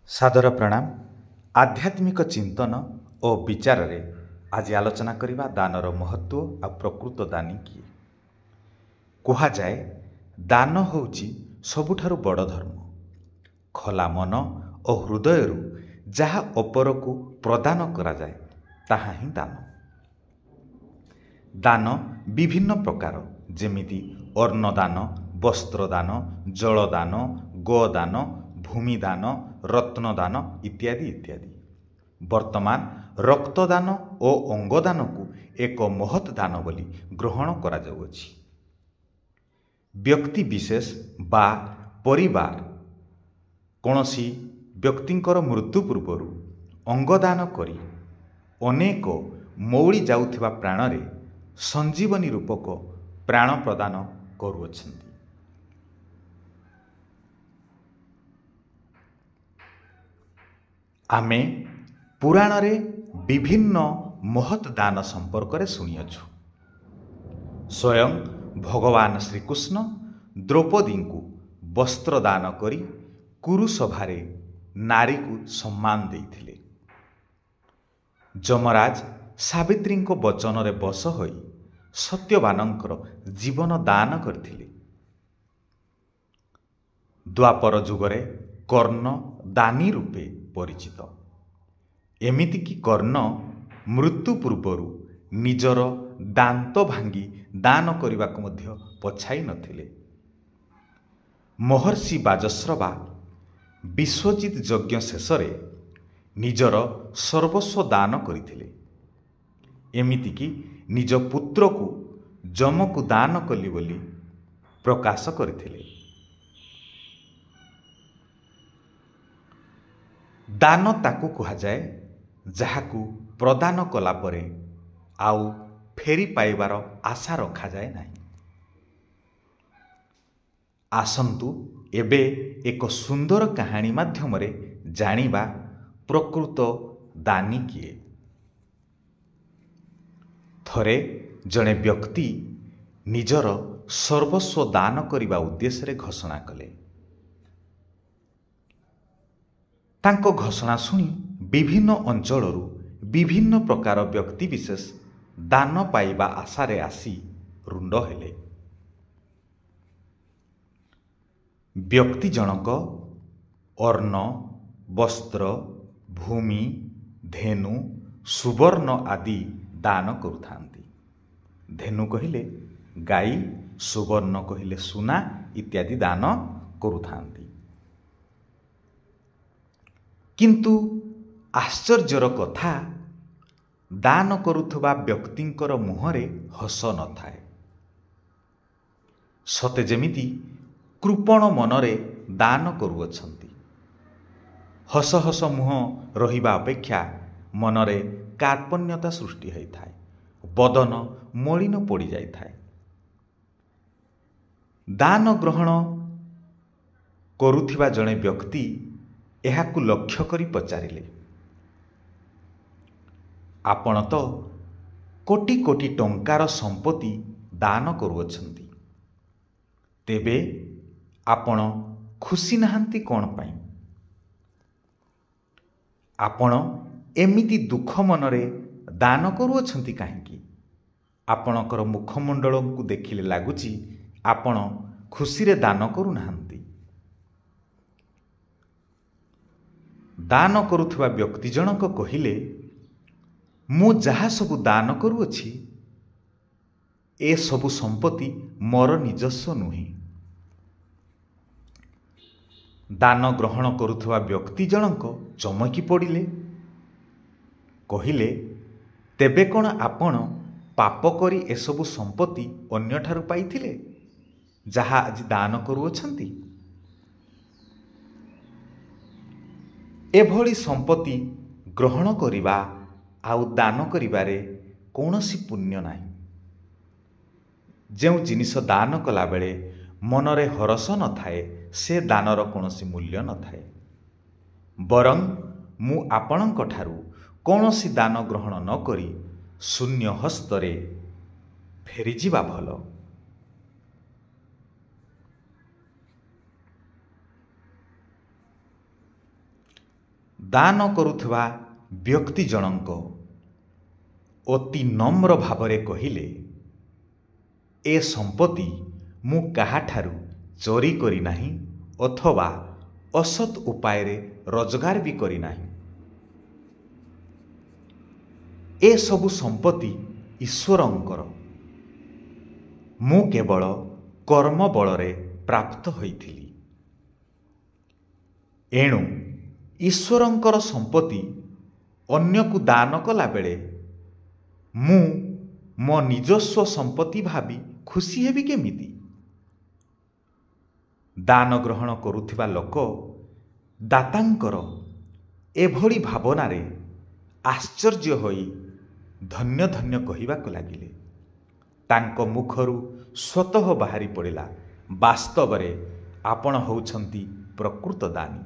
सादर प्रणाम। आध्यात्मिक चिंतन और विचार रे आज आलोचना करिबा दानर महत्व आ प्रकृत दानी किए। कहा जाए दान होउची सबुठारु बड़ धर्म। खला मन और हृदय जहा अपर को प्रदान करा जाए ताहा ही दान। दान विभिन्न प्रकार जेमिति अन्नदान, वस्त्रदान, जलदान, गोदान, भूमिदान, रत्नदान इत्यादि इत्यादि। वर्तमान रक्तदान और अंगदान को एक महत् दान बोली ग्रहण करा जाउछि। व्यक्ति विशेष बा परिवार कोनोसी व्यक्तिंकर मृत्यु पूर्वरु अंगदान करी अनेक मौड़ी जाउथिबा प्राणरे संजीवनी रूपक प्राण प्रदान करुअछन्ति। आमे पुराण रे विभिन्न महत् दान संपर्क रे सुनियछु। स्वयं भगवान श्रीकृष्ण द्रौपदी को वस्त्र दान करी कुरुसभारे नारी को सम्मान देइथिले। जमराज सावित्री को वचन रे बस होई सत्यवानंकर जीवन दान करथिले। द्वापर जुगरे कर्ण दानी रूपे परिचित। एमिति कि कर्ण मृत्यु पूर्वरु निजर दांत भांगी दान करने को मध्य पछाई नथिले। महर्षि बाजश्रवा विश्वजित यज्ञ शेषरे निजर सर्वस्व दान करथिले। एमिति कि निज पुत्र को जम को दान कली बोली प्रकाश करथिले। दान ताकू कहा जाए जहाकू प्रदान कला परे आउ फेरी पाइबार आशा रखा जाए नहीं। आसंतु एबे एक सुंदर कहानी माध्यम रे जानिबा प्रकृत दानी किए। थरे जड़े व्यक्ति निजर सर्वस्व दान करिबा उद्देश्य रे घोषणा कले। तांको घोषणा सुनी विभिन्न अंचलरू विभिन्न प्रकार व्यक्ति विशेष दान पाइबा आशारे आसी रुंड हेले। व्यक्ति जनक अर्ण, वस्त्र, भूमि, धेनु, सुवर्ण आदि दान करुथांती। धेनु कहिले गाई, सुवर्ण कहिले सुना इत्यादि दान करुथांती। किंतु आश्चर्यर कथा दान करुथबा व्यक्तिंकर मुहरे हस न थाए। सते जेमिति कृपण मनरे दान करुअछंती। हस हस मुह रहिबा अपेक्षा मनरे कार्पण्यता सृष्टि होई थाए। बदन मलिन पड़ी जाई थाए। दान ग्रहण करुथिबा जणे व्यक्ति एहाकु लक्ष्य करी पचारिले, आपण तो कोटी कोटी टंकार संपत्ति दान करुअछंती, तेबे आपण खुशी नहांती कोन पाई? आपण एमिति दुख मनरे दान करुअछंती काहेकि? आपणकर मुखमंडल को देखिले लागुची आपण खुशी रे दान करू नहांती। दान करुथबा व्यक्ति जनक कहिले, मु जहा सबु दान करुअछि ए सबु संपत्ति मोर निजस्व नुहे। दान ग्रहण करुथबा व्यक्ति जनक चमकी पड़िले। कहिले, तेबे कोन आपण पाप करी ए सबु संपत्ति अन्य ठारु पाइथिले जहा आज दान करुअछंती? एभली संपत्ति ग्रहण करिबा आउ दान करिबारे कौनसी पुण्य नाही। जेउ जिनिस दान कला बेले मनरे हरस न थाए से दानर कौनसी मूल्य न थाए। बरं मु आपणक ठारु कौनसी दान ग्रहण न करी शून्य हस्तरे फेरी जिबा भल। ଦାନ କରୁଥିବା ବ୍ୟକ୍ତି ଜଣଙ୍କ ଅତି ନମ୍ର ଭାବରେ କହିଲେ, ଏ ସମ୍ପତ୍ତି ମୁଁ କାହାଠାରୁ ଚୋରି କରିନାହିଁ ଅଥବା ଅସତ୍ ଉପାୟରେ ରୋଜଗାର ବି କରିନାହିଁ। ଏସବୁ ସମ୍ପତ୍ତି ଈଶ୍ୱରଙ୍କର। ମୁଁ କେବଳ କର୍ମ ବଳରେ ପ୍ରାପ୍ତ ହୋଇଥିଲି। ଏଣୁ ଈଶ୍ୱରଙ୍କର ସମ୍ପତ୍ତି ଅନ୍ୟକୁ ଦାନ କଲାବେଳେ ମୁଁ ମୋ ନିଜସ୍ୱ ସମ୍ପତ୍ତି ଭାବି ଖୁସି ହେବି କେମିତି? ଦାନ ଗ୍ରହଣ କରୁଥିବା ଲୋକ ଦାତାଙ୍କର ଏଭଳି ଭାବନାରେ ଆଶ୍ଚର୍ଯ୍ୟ ହୋଇ ଧନ୍ୟ ଧନ୍ୟ କହିବାକୁ ଲାଗିଲେ। ତାଙ୍କ ମୁଖରୁ ସ୍ୱତଃ ବାହାରି ପଡ଼ିଲା, ବାସ୍ତବରେ ଆପଣ ହେଉଛନ୍ତି ପ୍ରକୃତ ଦାନୀ।